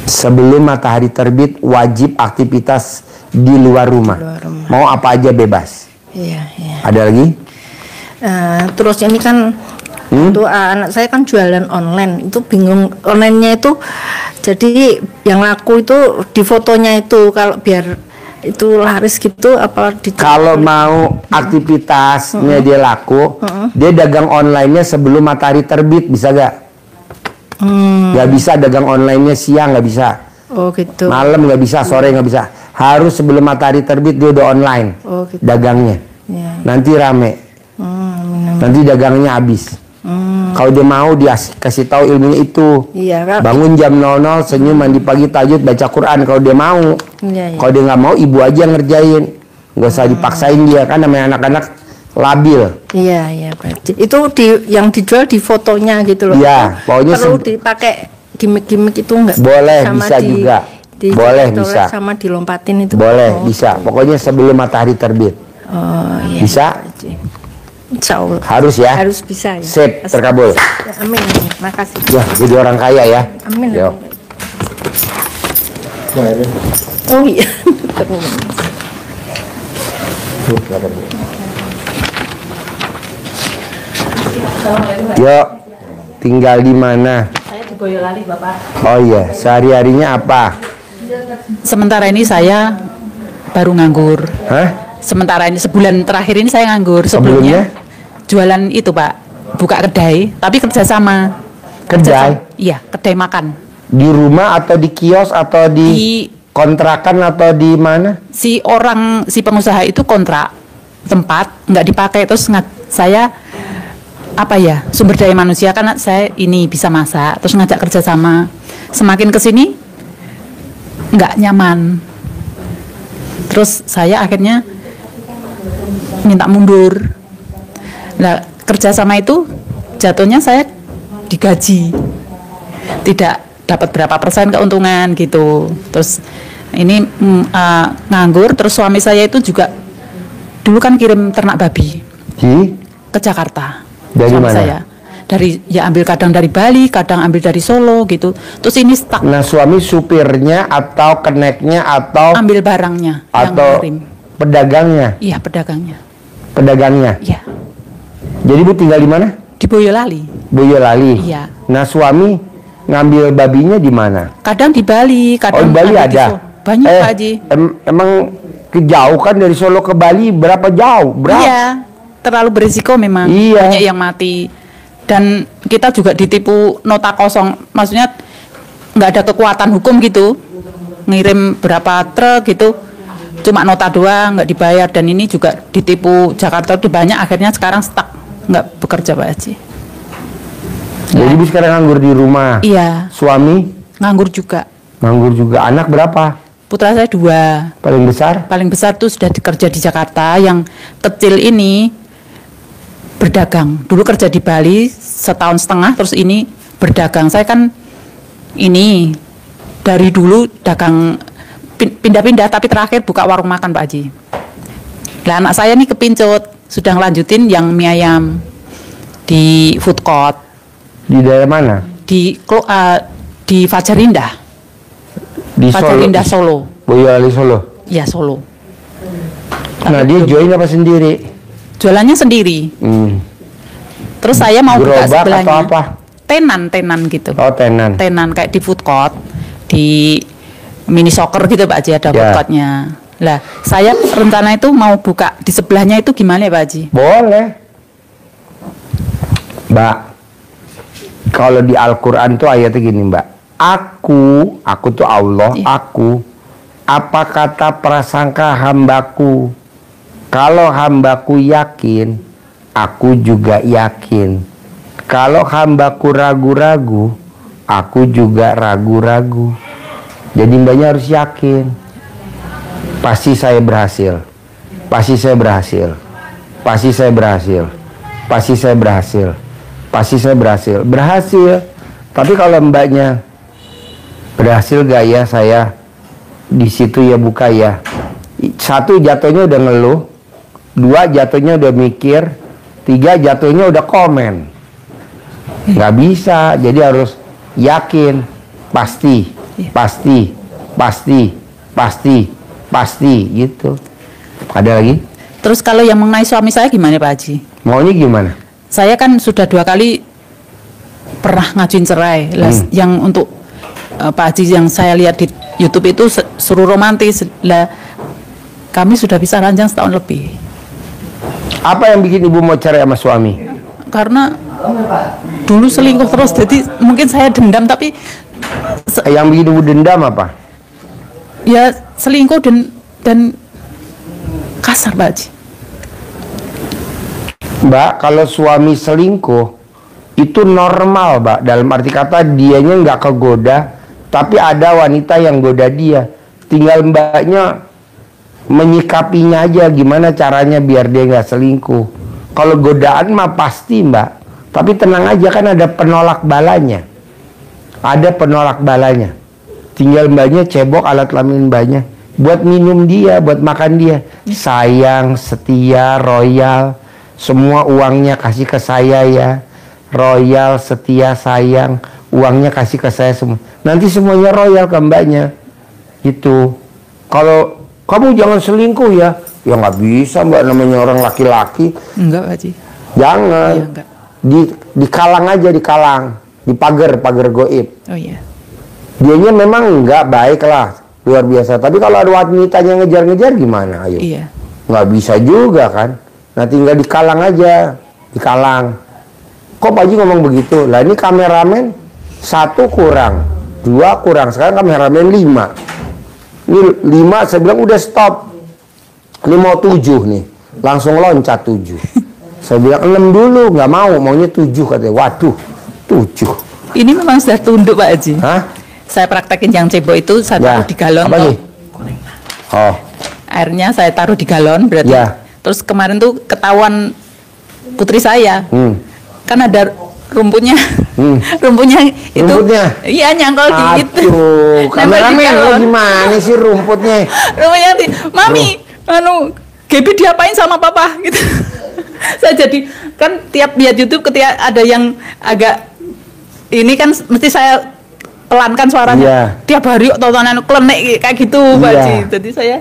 Sebelum matahari terbit, wajib aktivitas di luar rumah. Mau apa aja bebas. Iya. Ada lagi? Terus ini kan tuh anak saya kan jualan online, itu bingung onlinenya itu, jadi yang laku itu di fotonya itu, kalau biar itu laris gitu apa di Kalau mau aktivitasnya dia laku, dia dagang online-nya sebelum matahari terbit, bisa gak? Gak bisa dagang online-nya siang, gak bisa. Oh gitu. Malam gak bisa, sore gak bisa. Harus sebelum matahari terbit dia udah online Oh gitu. dagangnya. Ya. Nanti rame. Nanti dagangnya habis. Kalau dia mau dia kasih tahu ilmunya itu. Iya kan. Bangun jam 00, senyum, mandi pagi, tahajud, baca Quran kalau dia mau. Iya. Kalau dia nggak mau, ibu aja ngerjain. Nggak usah dipaksain dia, kan namanya anak-anak labil. Iya Pak. Itu yang dijual di fotonya gitu loh. Iya, pokoknya perlu dipakai gimmick-gimmick itu enggak? Boleh, bisa juga. Boleh, bisa. Sama dilompatin itu. Boleh, bisa. Pokoknya sebelum matahari terbit. Oh iya. Bisa? Insya Allah. Harus ya? Harus bisa ya. Sip, terkabul. Ya, amin. Makasih. Ya, jadi orang kaya ya. Amin. Yo. Oh iya. Yo, tinggal di mana? Saya di Boyolali, Bapak. Oh iya, sehari-harinya apa? Sementara ini saya baru nganggur. Hah? Sementara ini sebulan terakhir ini saya nganggur. Sebelumnya? Jualan itu Pak, buka kedai, tapi kerjasama. Kedai? Iya, kedai makan. Di rumah atau di kios atau di kontrakan atau di mana? Si pengusaha itu kontrak tempat nggak dipakai, terus saya apa ya, sumber daya manusia kan saya ini bisa masak, terus ngajak kerjasama. Semakin kesini nggak nyaman, terus saya akhirnya minta mundur. Nah, kerjasama itu jatuhnya saya digaji, tidak dapat berapa persen keuntungan gitu. Terus ini nganggur. Terus suami saya itu juga dulu kan kirim ternak babi ke Jakarta. Dari suami mana? Saya dari ambil kadang dari Bali, kadang ambil dari Solo gitu. Terus ini stuck. Nah, suami supirnya atau keneknya atau Ambil barangnya yang atau kirim. pedagangnya? Iya, pedagangnya. Pedagangnya. Iya, Jadi Bu tinggal di mana? di Boyolali. Boyolali. Iya. Nah, suami ngambil babinya di mana? Kadang di Bali, Oh, kadang di Bali di ada. Solo. Banyak Pak Haji. Emang kejauh kan dari Solo ke Bali berapa jauh? Berapa? Iya, terlalu berisiko memang. Iya. Banyak yang mati. Dan kita juga ditipu nota kosong. Maksudnya nggak ada kekuatan hukum gitu. Ngirim berapa truk gitu, cuma nota doang, nggak dibayar. Dan ini juga ditipu Jakarta itu banyak. Akhirnya sekarang stuck, nggak bekerja Pak Haji. Jadi Ibu sekarang nganggur di rumah. Iya, Suami nganggur juga. nganggur juga. Anak berapa? Putra saya 2. Paling besar? Paling besar tuh sudah kerja di Jakarta, yang kecil ini berdagang. Dulu kerja di Bali 1,5 tahun, terus ini berdagang. Saya kan ini dari dulu dagang pindah-pindah, tapi terakhir buka warung makan Pak Haji. Nah, anak saya nih kepincut, sudah ngelanjutin yang mie ayam di food court Di daerah mana? di Fajar Indah. Di Fajar Solo. Indah Solo. Boyolali Solo. Ya, Solo. Nah, dia join apa sendiri? Jualannya sendiri. Terus saya mau buka Gerobak sebelahnya. atau apa? Tenan gitu. Oh, tenan. Tenan kayak di food court, di mini soccer gitu Pak Haji, ada food Ya. courtnya. Lah, saya rencana itu mau buka di sebelahnya itu gimana ya Pak Haji? Boleh. Mbak, kalau di Al-Quran tuh ayatnya gini Mbak. Aku tuh Allah, aku. Apa kata prasangka hambaku? Kalau hambaku yakin, aku juga yakin. Kalau hambaku ragu-ragu, aku juga ragu-ragu. Jadi mbaknya harus yakin. Pasti saya berhasil. Pasti saya berhasil. Pasti saya berhasil. Pasti saya berhasil. Pasti saya berhasil. Berhasil. Tapi kalau mbaknya berhasil gak ya saya di situ ya buka ya. 1 jatuhnya udah ngeluh, 2 jatuhnya udah mikir, 3 jatuhnya udah komen. Nggak bisa, jadi harus yakin, pasti, pasti, pasti, pasti, pasti gitu. Ada lagi? Terus kalau yang mengenai suami saya gimana Pak Haji? Maunya gimana? Saya kan sudah 2 kali pernah ngajuin cerai. Yang untuk Pak Haji yang saya lihat di YouTube itu suruh romantis. Lah, kami sudah bisa ranjang setahun lebih. Apa yang bikin ibu mau cerai sama suami? Karena dulu selingkuh terus, jadi mungkin saya dendam, tapi yang bikin ibu dendam apa? Ya selingkuh dan kasar Pak Haji. Mbak, kalau suami selingkuh itu normal Mbak. Dalam arti kata dianya nggak kegoda, tapi ada wanita yang goda dia. Tinggal mbaknya menyikapinya aja, gimana caranya biar dia nggak selingkuh. Kalau godaan mah pasti Mbak. Tapi tenang aja, kan ada penolak balanya. Ada penolak balanya. Tinggal mbaknya cebok alat kelamin mbaknya. Buat minum dia, buat makan dia. Sayang, setia, royal. Semua uangnya kasih ke saya ya. Royal, setia, sayang. Uangnya kasih ke saya semua. Nanti semuanya royal ke mbaknya. Gitu. Kalau kamu jangan selingkuh ya. Ya nggak bisa Mbak, namanya orang laki-laki. Enggak Pak Haji. Jangan. Iya, enggak. Di kalang aja, di kalang. Di pagar goib. Oh iya. Dianya memang nggak baik lah, luar biasa. Tapi kalau ada wanitanya ngejar-ngejar gimana? Ayo. Iya. Nggak bisa juga kan. Nah tinggal di kalang aja. Di kalang. Kok Pak Haji ngomong begitu? Lah ini kameramen 1 kurang, 2 kurang. Sekarang kameramen 5. Ini 5, saya bilang udah stop. Ini mau 7 nih. Langsung loncat 7. Saya bilang 6 dulu, nggak mau, maunya 7 katanya. Waduh, 7. Ini memang sudah tunduk Pak Haji. Hah? Saya praktekin yang cebok itu saya taruh di galon. Apa nih? Oh. Airnya saya taruh di galon berarti. Ya. Terus kemarin tuh ketahuan putri saya. Kan ada rumputnya. Rumputnya itu. Rumputnya? Iya, nyangkol di itu. Aduh, kameramen lo gimana sih rumputnya? Rumputnya Mami, Gaby diapain sama papa gitu. Saya jadi kan tiap lihat YouTube ketika ada yang agak ini kan mesti saya pelankan suaranya. Iya. Tiap hari tontonan klenik kayak gitu Pak Haji. Jadi saya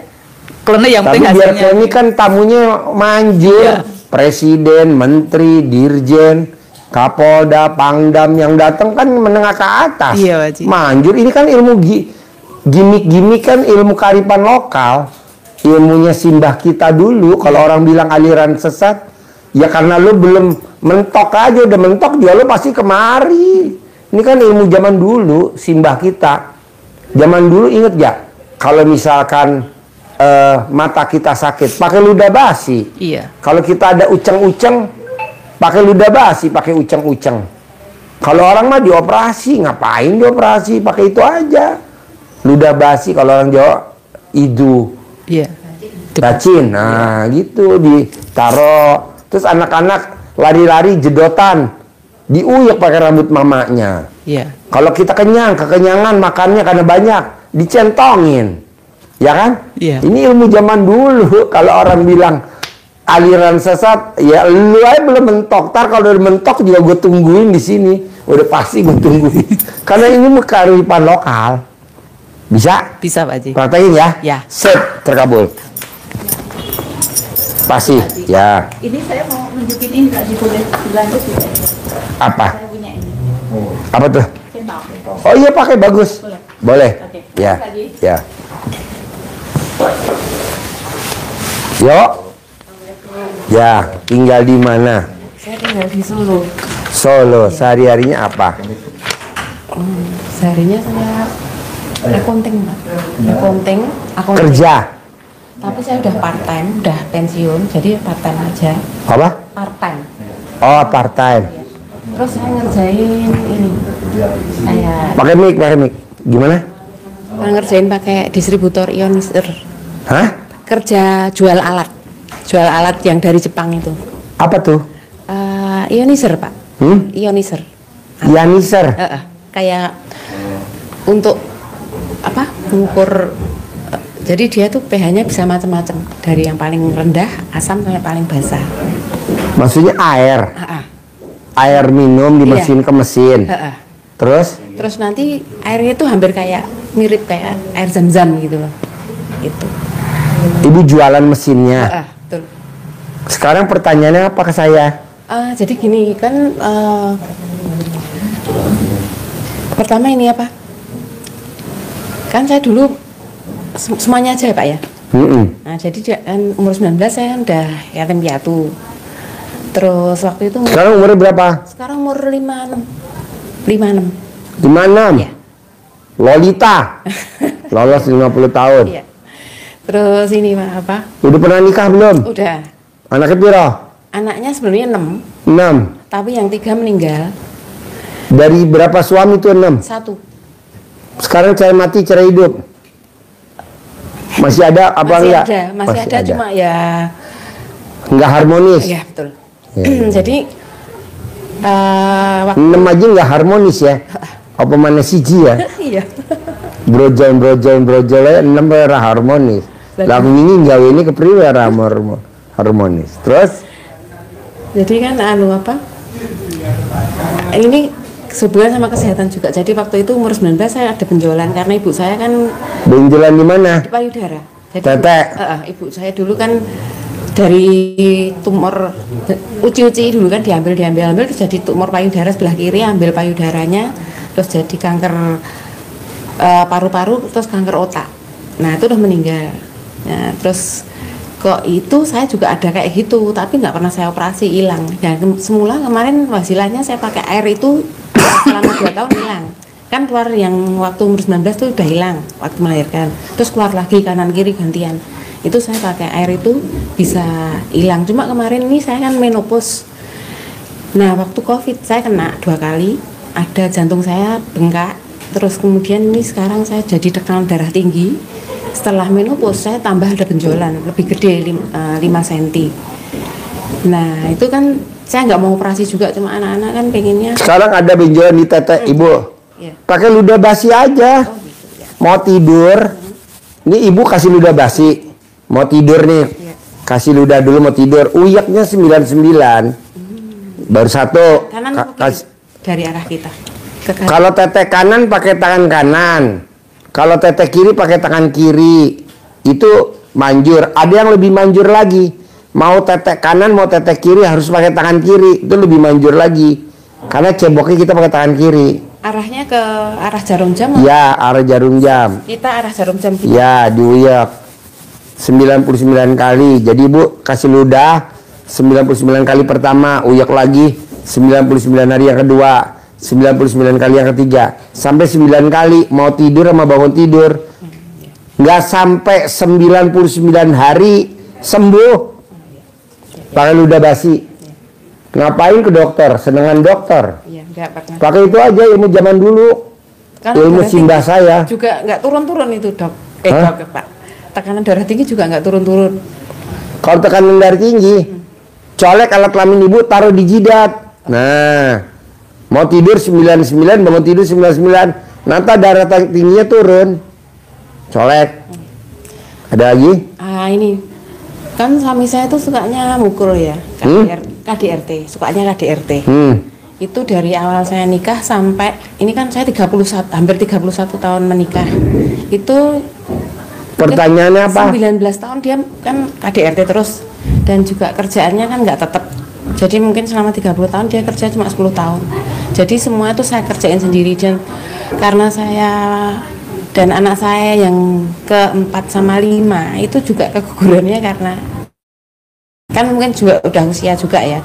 klenik yang penting hasilnya. Tapi biar klenik kan tamunya manjur. Iya. Presiden, menteri, dirjen, Kapolda, Pangdam yang datang kan menengah ke atas. Iya, Pak Haji. Manjur, ini kan ilmu gimmick-gimmick kan ilmu kearifan lokal. Ilmunya simbah kita dulu. Kalau orang bilang aliran sesat, ya karena lu belum mentok aja, udah mentok dia lu pasti kemari. Ini kan ilmu zaman dulu, simbah kita. Zaman dulu inget gak? Kalau misalkan mata kita sakit, pakai ludah basi. Iya. Kalau kita ada uceng-uceng, pakai ludah basi, pakai uceng-uceng. Kalau orang mah dioperasi, ngapain dioperasi? Pakai itu aja. Ludah basi, kalau orang Jawa, idu. Iya. Racin, nah gitu ditaro. Terus anak-anak lari-lari jedotan, diuyek pakai rambut mamanya. Iya. Kalau kita kekenyangan makannya karena banyak, dicentongin, ya kan? Iya. Ini ilmu zaman dulu. Kalau orang bilang aliran sesat, ya lu aja belum mentok. Ntar kalau udah mentok juga gue tungguin di sini. Udah pasti gue tungguin. Karena ini kearifan lokal. Bisa? Bisa Pak Haji. Praktekin ya? Ya. Sip, terkabul. Pasti, ya. Ini saya mau nunjukin ini Pak Haji, boleh dilanjut juga. Apa? Saya punya ini. Apa tuh? Centang. Oh iya pakai bagus. Boleh. Oke. Ya. Pak Haji. Ya. Yo. Ya, tinggal di mana? Saya tinggal di Solo. Solo. Sehari-harinya apa? Seharinya saya accounting, Pak. Accounting. Kerja. Tapi saya udah part time, udah pensiun, jadi part time aja. Apa? Part time. Oh, part time. Terus saya ngerjain ini. Saya Pakai mic. Gimana? ngerjain pakai distributor ionizer. Hah? Kerja jual alat yang dari Jepang itu. Apa tuh? Ionizer, Pak. Ionizer. Ionizer. Kayak untuk apa? Mengukur. Jadi dia tuh pH-nya bisa macam-macam, dari yang paling rendah asam sampai paling basah. Maksudnya air. Air minum Iya. di mesin ke mesin. Terus nanti airnya itu hampir kayak mirip kayak air zam-zam gitu loh. Gitu. Ibu jualan mesinnya. Betul. Sekarang pertanyaannya apa ke saya? Jadi gini kan, pertama ini apa? Kan saya dulu semuanya aja ya, Pak ya. Nah jadi kan umur 19 saya udah yatim piatu. Terus waktu itu Sekarang umurnya berapa? Sekarang umur 56. 56. 56. Iya. Lolita. Lolos 50 tahun. Iya. Terus ini Pak apa? Udah pernah nikah belum? Udah. Anaknya piro? Anaknya sebenarnya 6, 6. tapi yang 3 meninggal. Dari berapa suami tuh 6? 1. Sekarang cerai mati, cerai hidup. Masih ada apa Masih enggak? ada, masih ada, cuma ya enggak harmonis. iya betul. Ya. Jadi waktu 6 aja enggak harmonis ya. Apa mana siji ya? iya. Brojol ya 6 ora harmonis. Lah wingi gawe ini kepriwe ora harmonis. Terus Jadi kan apa? Ini sebulan sama kesehatan juga. Jadi waktu itu umur 19 saya ada benjolan karena ibu saya kan benjolan di mana? di payudara. Jadi Tetek. ibu saya dulu kan dari tumor uci-uci dulu kan diambil terus jadi tumor payudara sebelah kiri, ambil payudaranya terus jadi kanker paru-paru, terus kanker otak. Nah itu udah meninggal. Nah terus kok itu saya juga ada kayak gitu, tapi nggak pernah saya operasi, hilang. Dan semula kemarin hasilnya saya pakai air itu selama 2 tahun hilang. Kan keluar yang waktu umur 19 tuh udah hilang waktu melahirkan. Terus keluar lagi kanan kiri gantian. Itu saya pakai air itu bisa hilang. Cuma kemarin ini saya kan menopause. Nah waktu COVID saya kena 2 kali, ada jantung saya bengkak. Terus kemudian ini sekarang saya jadi tekanan darah tinggi. Setelah menopause saya tambah ada benjolan lebih gede 5 cm. Nah itu kan saya nggak mau operasi juga, cuma anak-anak kan pengennya. Sekarang ada benjolan di tetek ibu. Iya. Pakai ludah basi aja. Mau tidur. Ini ibu kasih ludah basi. Mau tidur nih. Kasih ludah dulu mau tidur. Uyaknya 99. Baru 1. Kanan dari arah kita. Kalau tetek kanan pakai tangan kanan. Kalau tetek kiri pakai tangan kiri. Itu manjur. Ada yang lebih manjur lagi. Mau tetek kanan mau tetek kiri harus pakai tangan kiri. Itu lebih manjur lagi. Karena ceboknya kita pakai tangan kiri. Arahnya ke arah jarum jam? Ya, arah jarum jam. Kita arah jarum jam kita. Ya, diuyak 99 kali. Jadi ibu kasih ludah 99 kali pertama, uyak lagi 99 hari yang kedua, 99 kali yang ketiga, sampai 9 kali. Mau tidur sama bangun tidur. Nggak sampai 99 hari sembuh. Pakai ludah basi. Ngapain ke dokter? Senengan dokter. Iya, enggak pernah. Pakai itu aja ilmu zaman dulu. Kan Ilmu darah simbah tinggi saya. juga nggak turun-turun itu dok. Hah? Dok, Pak. Tekanan darah tinggi juga nggak turun-turun. Kalau tekanan darah tinggi, colek alat kelamin ibu taruh di jidat. Nah, mau tidur 99, bangun tidur 99, nanti darah tingginya turun. Colek. Ada lagi? Ini kan suami saya tuh sukanya mukul ya, KDRT, sukanya KDRT. Itu dari awal saya nikah sampai ini kan saya hampir 31 tahun menikah. Itu pertanyaannya apa? 19 tahun dia kan KDRT terus dan juga kerjaannya kan nggak tetap. Jadi mungkin selama 30 tahun dia kerja cuma 10 tahun. Jadi semua itu saya kerjain sendiri, dan karena saya dan anak saya yang keempat sama 5 itu juga kegugurannya karena kan mungkin juga udah usia juga ya.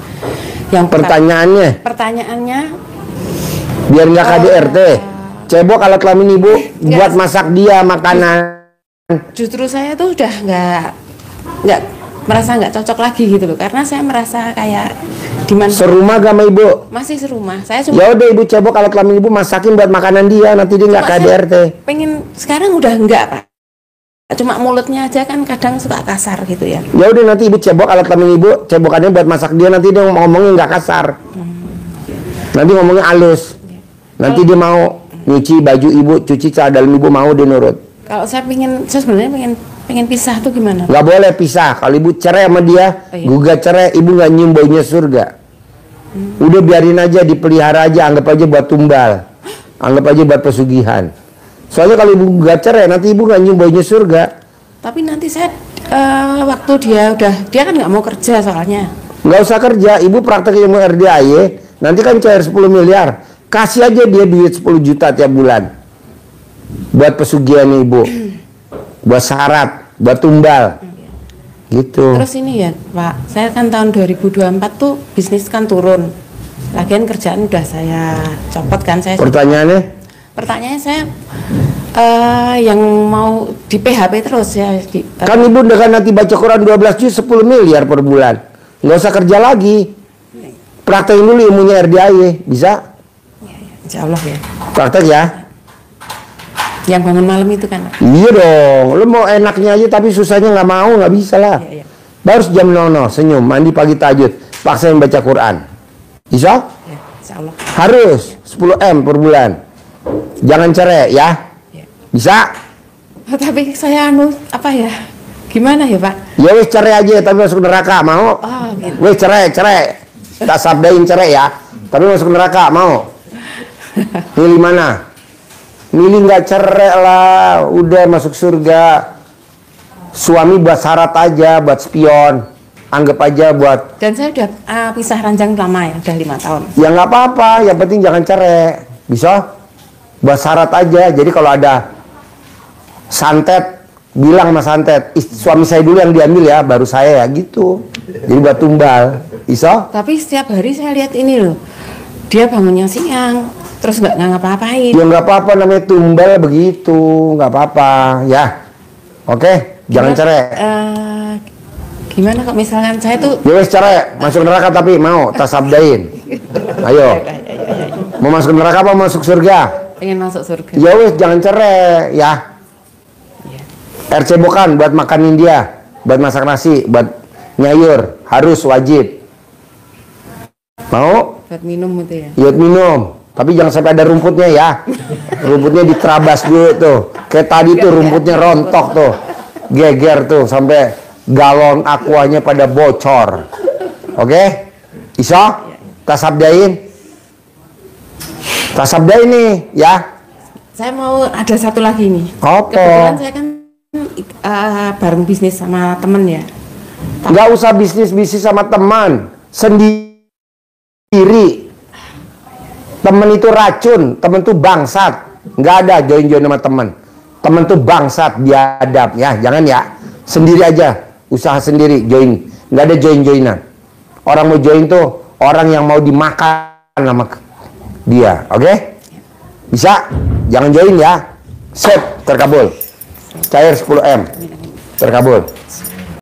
Yang pertanyaannya biar nggak KDRT. Cebok alat kelamin ibu buat masak dia makanan. Justru saya tuh udah nggak merasa nggak cocok lagi gitu loh, karena saya merasa kayak dimana. Serumah gak sama ibu? Masih serumah. Saya cuma. Ya udah ibu cebok alat kelamin ibu masakin buat makanan dia, nanti dia nggak KDRT. Pengen sekarang udah enggak Pak. Cuma mulutnya aja kan kadang suka kasar gitu ya. Ya udah nanti ibu cebok alat kelamin ibu, cebokannya buat masak dia, nanti dia ngomongnya nggak kasar. Nanti ngomongnya halus. Nanti dia mau nyuci baju ibu, cuci celana dalam ibu, mau dia nurut. Kalau saya sebenarnya pengen pisah tuh gimana? Nggak boleh pisah. Kalau ibu cerai sama dia, gugat cerai, ibu nggak nyium baunya surga. Udah biarin aja, dipelihara aja, anggap aja buat tumbal, anggap aja buat pesugihan. Soalnya kalau ibu gugat cerai, nanti ibu nggak nyium baunya surga. Tapi nanti saya waktu dia kan nggak mau kerja soalnya. Nggak usah kerja, ibu praktek ilmu RDAY, nanti kan cair 10 miliar. Kasih aja dia duit 10 juta tiap bulan buat pesugihan ibu, buat syarat, buat tumbal gitu. Terus ini ya Pak, saya kan tahun 2024 tuh bisnis kan turun, lagian kerjaan udah saya copot kan. Pertanyaannya saya yang mau di PHP terus ya kan ibu udah kan nanti baca Quran 12 juz 10 miliar per bulan, nggak usah kerja lagi, praktekin dulu ilmunya RDAY, bisa? Insya Allah ya. Praktek ya. Yang bangun malam itu kan. Iya dong. Lu mau enaknya aja tapi susahnya nggak mau, nggak bisa lah. Iya. Baru jam 00 senyum, mandi pagi tahajud, paksain baca Quran. Bisa? Ya, insya Allah. Harus 10 M per bulan. Jangan cerai ya. Ya. Bisa? Oh, tapi saya apa ya? Gimana ya Pak? Ya wes cerai aja tapi masuk neraka, mau? Oh, gitu. Wes cerai. Tak sabdain cerai ya. Tapi masuk neraka, mau? Milih mana? Milih nggak cerai lah, udah masuk surga. Suami buat syarat aja, buat spion, anggap aja buat. Dan saya udah pisah ranjang lama ya, udah 5 tahun. Ya nggak apa-apa, yang penting jangan cerai, bisa? Buat syarat aja. Jadi kalau ada santet, bilang sama santet, suami saya dulu yang diambil ya, baru saya ya gitu. Jadi buat tumbal, bisa? Tapi setiap hari saya lihat ini loh, dia bangunnya siang. Terus nggak ngapa-ngapain. Ya nggak apa-apa, namanya tumbal begitu, nggak apa-apa ya. Oke, jangan cerai. Gimana kok misalkan saya tuh? Ya wes cerai, masuk neraka tapi mau tak sabdain. Ayo. Mau masuk neraka apa masuk surga? Pengen masuk surga. Ya wes jangan cerai ya. Air cebokan buat makanin dia, buat masak nasi, buat nyayur, harus wajib. Mau? Buat minum gitu ya. Buat minum. Tapi jangan sampai ada rumputnya ya. Rumputnya diterabas dulu tuh. Kayak tadi tuh rumputnya rontok tuh. Geger tuh sampai galon aquanya pada bocor. Oke? Bisa? Tasabdain. Tasabdain nih ya. Saya mau ada satu lagi nih. Apa? Kebetulan saya kan bareng bisnis sama temen ya. Nggak usah bisnis sama teman. Sendiri. Temen itu racun, temen itu bangsat. Nggak ada join-join sama temen. Temen itu bangsat, biadab ya, jangan ya. Sendiri aja, usaha sendiri, join. Nggak ada join-joinan. Orang mau join tuh orang yang mau dimakan sama dia, oke? Bisa? Jangan join ya. Sip, terkabul. Cair 10 M. Terkabul.